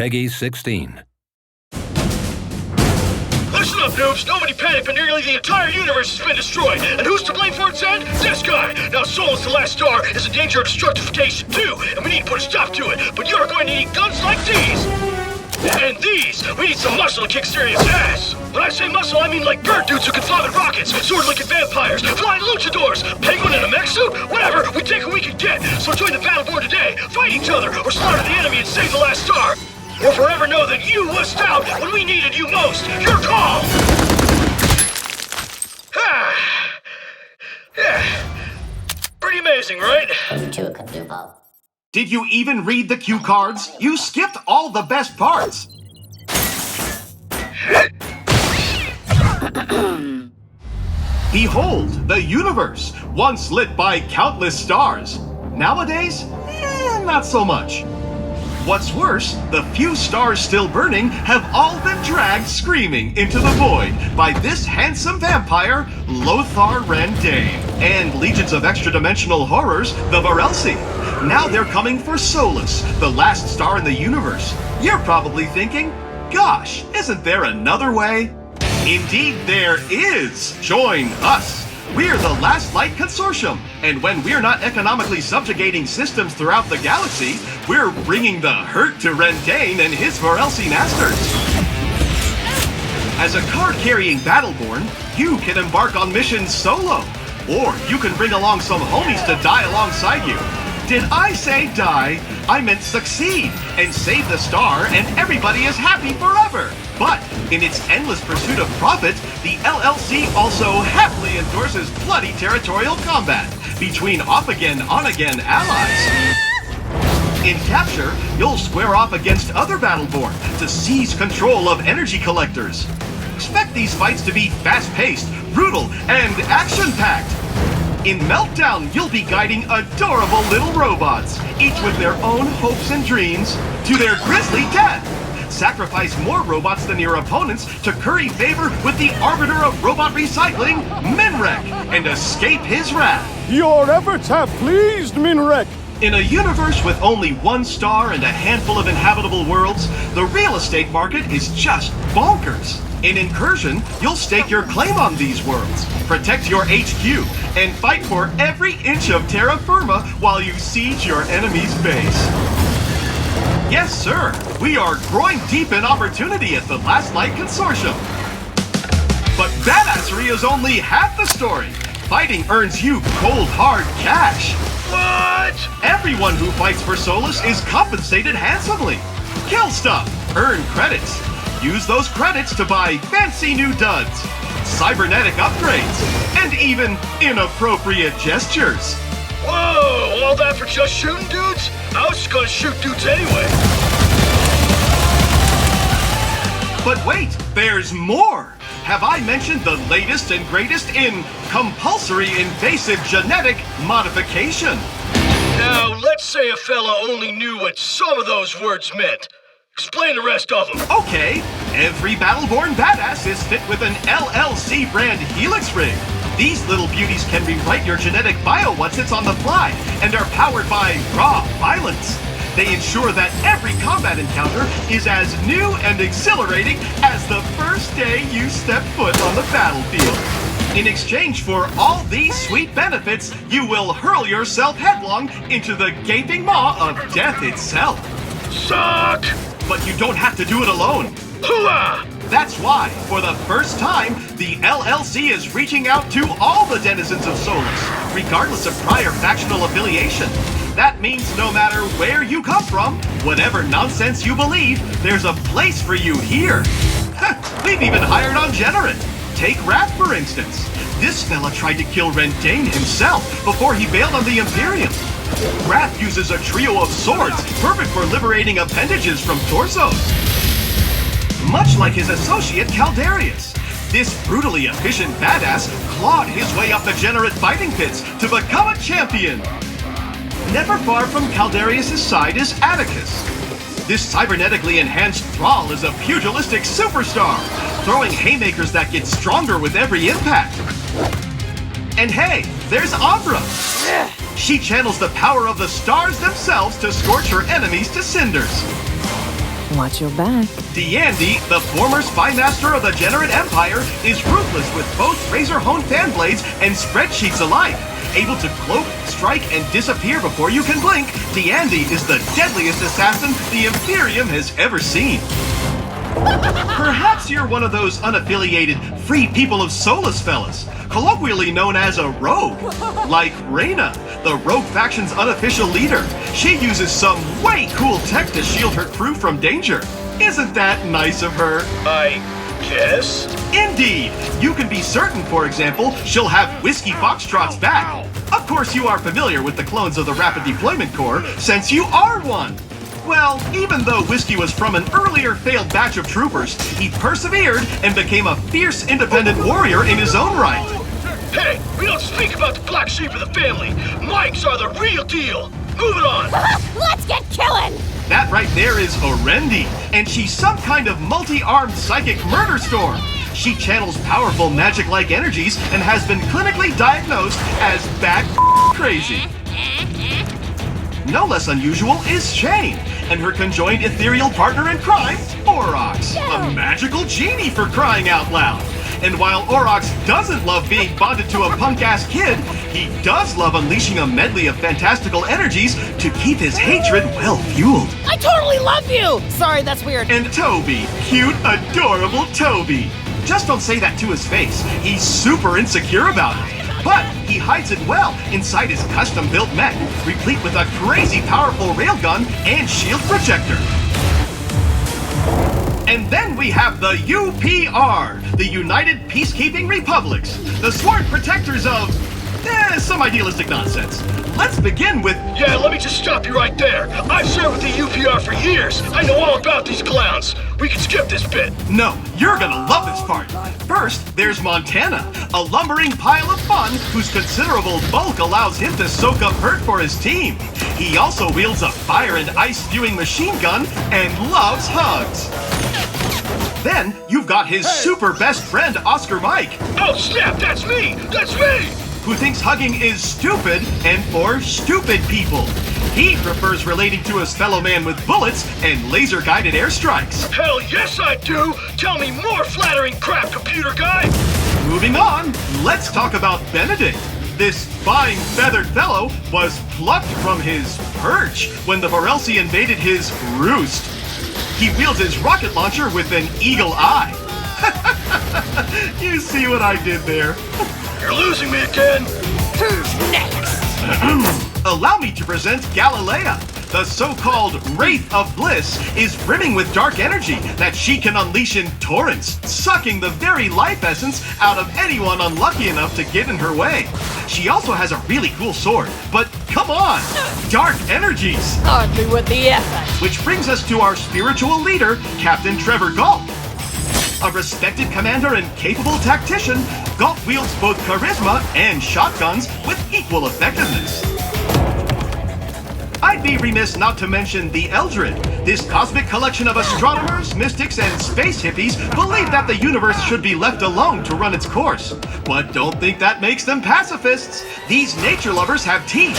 Peggy 16. Listen up, noobs. Nobody panic, but nearly the entire universe has been destroyed. And who's to blame for its end? This guy. Now, Solus, the last star, is in danger of destructification, too. And we need to put a stop to it. But you're going to need guns like these. And these. We need some muscle to kick serious ass. When I say muscle, I mean like bird dudes who can fly with rockets, sword-licking vampires, flying luchadors, penguin in a mech suit, whatever. We take what we can get. So join the Battleborn today. Fight each other, or slaughter the enemy and save the last star. Or forever know that you wussed out when we needed you most. Your call! Pretty amazing, right? Did you even read the cue cards? You skipped all the best parts. Behold, the universe, once lit by countless stars. Nowadays, not so much. What's worse, the few stars still burning have all been dragged screaming into the void by this handsome vampire, Lothar Rendane, and legions of extra-dimensional horrors, the Varelsi. Now they're coming for Solus, the last star in the universe. You're probably thinking, gosh, isn't there another way? Indeed there is! Join us! We're the Last Light Consortium, and when we're not economically subjugating systems throughout the galaxy, we're bringing the hurt to Rendane and his Varelsi masters. As a card-carrying Battleborn, you can embark on missions solo, or you can bring along some homies to die alongside you. Did I say die? I meant succeed, and save the star, and everybody is happy forever. But in its endless pursuit of profit, the LLC also happily endorses bloody territorial combat between off-again, on-again allies. In capture, you'll square off against other Battleborn to seize control of energy collectors. Expect these fights to be fast-paced, brutal, and action-packed. In Meltdown, you'll be guiding adorable little robots, each with their own hopes and dreams, to their grisly death. Sacrifice more robots than your opponents to curry favor with the arbiter of robot recycling, Minrek, and escape his wrath. Your efforts have pleased Minrek. In a universe with only one star and a handful of inhabitable worlds, the real estate market is just bonkers. In Incursion, you'll stake your claim on these worlds, protect your HQ, and fight for every inch of terra firma while you siege your enemy's base. Yes, sir, we are growing deep in opportunity at the Last Light Consortium. But badassery is only half the story. Fighting earns you cold, hard cash. What? Everyone who fights for Solus is compensated handsomely. Kill stuff, earn credits. Use those credits to buy fancy new duds, cybernetic upgrades, and even inappropriate gestures. Whoa, all that for just shooting dudes? I was just gonna shoot dudes anyway. But wait, there's more! Have I mentioned the latest and greatest in compulsory invasive genetic modification? Now, let's say a fella only knew what some of those words meant. Explain the rest of them. Okay, every Battleborn badass is fit with an LLC brand Helix rig. These little beauties can rewrite your genetic bio once it's on the fly, and are powered by raw violence. They ensure that every combat encounter is as new and exhilarating as the first day you step foot on the battlefield. In exchange for all these sweet benefits, you will hurl yourself headlong into the gaping maw of death itself. Suck! But you don't have to do it alone. Hooah! That's why, for the first time, the LLC is reaching out to all the denizens of Solus, regardless of prior factional affiliation. That means no matter where you come from, whatever nonsense you believe, there's a place for you here. We've even hired on Generate. Take Wrath, for instance. This fella tried to kill Rendane himself before he bailed on the Imperium. Wrath uses a trio of swords, perfect for liberating appendages from torsos. Much like his associate Caldarius, this brutally efficient badass clawed his way up the Generate fighting pits to become a champion. Never far from Caldarius' side is Atticus. This cybernetically enhanced thrall is a pugilistic superstar, throwing haymakers that get stronger with every impact. And hey, there's Ambra. She channels the power of the stars themselves to scorch her enemies to cinders. Watch your back. D'Andy, the former spy master of the Generate Empire, is ruthless with both razor-honed fan blades and spreadsheets alike. Able to cloak, strike, and disappear before you can blink, D'Andy is the deadliest assassin the Imperium has ever seen. Perhaps you're one of those unaffiliated free people of Solus fellas, colloquially known as a rogue, like Reyna, the rogue faction's unofficial leader. She uses some way cool tech to shield her crew from danger. Isn't that nice of her? I guess? Indeed! You can be certain, for example, she'll have Whiskey Foxtrot's back. Of course you are familiar with the clones of the Rapid Deployment Corps, since you are one! Well, even though Whiskey was from an earlier failed batch of troopers, he persevered and became a fierce independent warrior in his own right. Hey, we don't speak about the black sheep of the family. Mikes are the real deal. Moving on. Let's get killing! That right there is Orendi, and she's some kind of multi-armed psychic murder storm. She channels powerful magic-like energies and has been clinically diagnosed as bat crazy. No less unusual is Shane, and her conjoined ethereal partner in crime, Aurochs, a magical genie for crying out loud. And while Aurochs doesn't love being bonded to a punk-ass kid, he does love unleashing a medley of fantastical energies to keep his hatred well-fueled. I totally love you! Sorry, that's weird. And Toby, cute, adorable Toby. Just don't say that to his face. He's super insecure about it. But he hides it well inside his custom-built mech, replete with a crazy powerful railgun and shield projector. And then we have the UPR, the United Peacekeeping Republics, the sworn protectors of some idealistic nonsense. Let's begin with... Yeah, let me just stop you right there. I've served with the UPR for years. I know all about these clowns. We can skip this bit. No, you're gonna love this part. First, there's Montana, a lumbering pile of fun whose considerable bulk allows him to soak up hurt for his team. He also wields a fire and ice-spewing machine gun and loves hugs. Then, you've got his super best friend, Oscar Mike. Oh, snap, that's me! That's me! Who thinks hugging is stupid and for stupid people. He prefers relating to his fellow man with bullets and laser-guided airstrikes. Hell yes, I do! Tell me more flattering crap, computer guy! Moving on, let's talk about Benedict. This fine, feathered fellow was plucked from his perch when the Varelsi invaded his roost. He wields his rocket launcher with an eagle eye. You see what I did there? You're losing me again! Who's next? Allow me to present Galilea. The so-called Wraith of Bliss is brimming with dark energy that she can unleash in torrents, sucking the very life essence out of anyone unlucky enough to get in her way. She also has a really cool sword, but come on! Dark energies! Hardly with the effort. Which brings us to our spiritual leader, Captain Trevor Galt. A respected commander and capable tactician, Galt wields both charisma and shotguns with equal effectiveness. I'd be remiss not to mention the Eldred. This cosmic collection of astronomers, mystics, and space hippies believe that the universe should be left alone to run its course. But don't think that makes them pacifists. These nature lovers have teeth.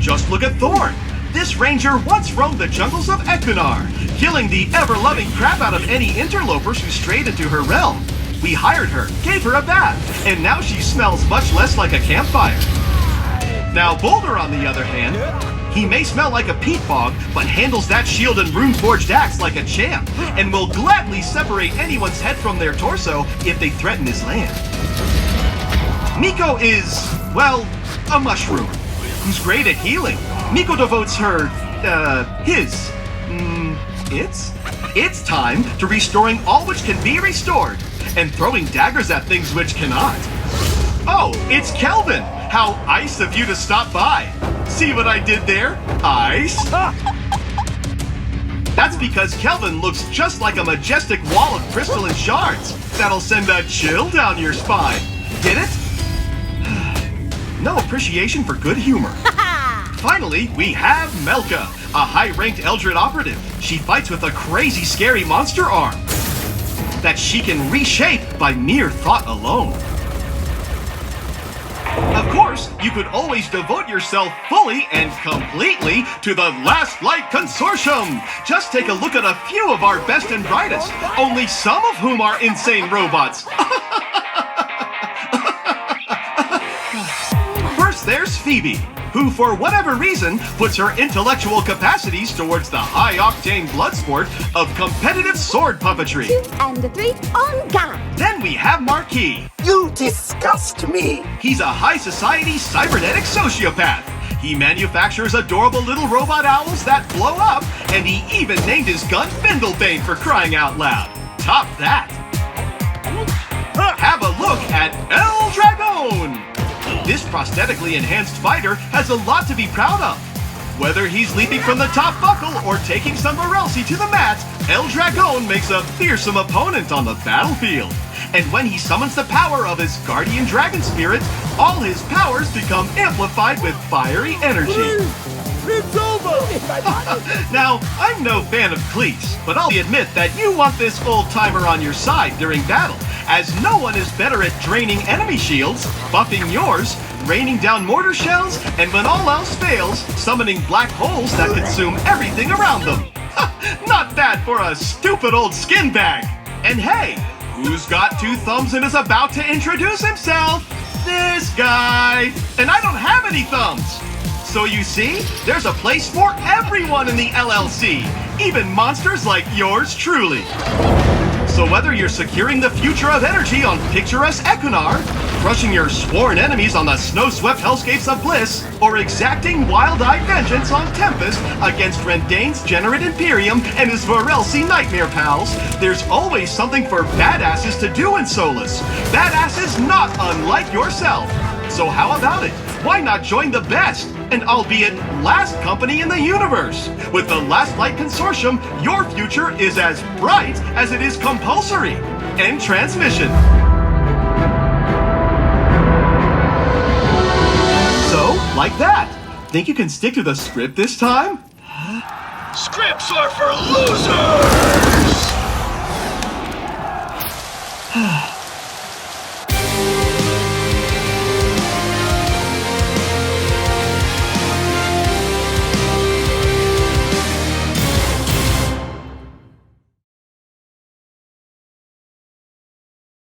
Just look at Thorn. This ranger once roamed the jungles of Equinar, killing the ever-loving crap out of any interlopers who strayed into her realm. We hired her, gave her a bath, and now she smells much less like a campfire. Now Boulder, on the other hand, he may smell like a peat bog, but handles that shield and rune-forged axe like a champ, and will gladly separate anyone's head from their torso if they threaten his land. Miko is, well, a mushroom, who's great at healing. Miko devotes her, its time to restoring all which can be restored, and throwing daggers at things which cannot. Oh, it's Kelvin! How ice of you to stop by! See what I did there? Ice? That's because Kelvin looks just like a majestic wall of crystalline shards. That'll send a chill down your spine. Get it? No appreciation for good humor. Finally, we have Melka, a high-ranked Eldred operative. She fights with a crazy, scary monster arm that she can reshape by mere thought alone. Of course, you could always devote yourself fully and completely to the Last Light Consortium. Just take a look at a few of our best and brightest, only some of whom are insane robots. First, there's Phoebe, who for whatever reason puts her intellectual capacities towards the high-octane blood sport of competitive sword puppetry. 2 and 3 on guard. Then we have Marquis. You disgust me! He's a high-society cybernetic sociopath. He manufactures adorable little robot owls that blow up, and he even named his gun Findlebane for crying out loud. Top that! Have a look at El Dragon! This prosthetically enhanced fighter has a lot to be proud of. Whether he's leaping from the top buckle or taking some Varelsi to the mat, El Dragon makes a fearsome opponent on the battlefield. And when he summons the power of his guardian dragon spirit, all his powers become amplified with fiery energy. It's over! Now, I'm no fan of cleats, but I'll admit that you want this old-timer on your side during battle, as no one is better at draining enemy shields, buffing yours, raining down mortar shells, and when all else fails, summoning black holes that consume everything around them. Not bad for a stupid old skin bag. And hey, who's got 2 thumbs and is about to introduce himself? This guy. And I don't have any thumbs. So you see, there's a place for everyone in the LLC, even monsters like yours truly. So whether you're securing the future of energy on picturesque Equinar, crushing your sworn enemies on the snow-swept hellscapes of Bliss, or exacting wild-eyed vengeance on Tempest against Rendain's Generate Imperium and his Varelsi Nightmare pals, there's always something for badasses to do in Solus. Badasses not unlike yourself. So how about it? Why not join the best, and albeit last company in the universe? With the Last Light Consortium, your future is as bright as it is compulsory. End transmission. So, like that. Think you can stick to the script this time? Scripts are for losers!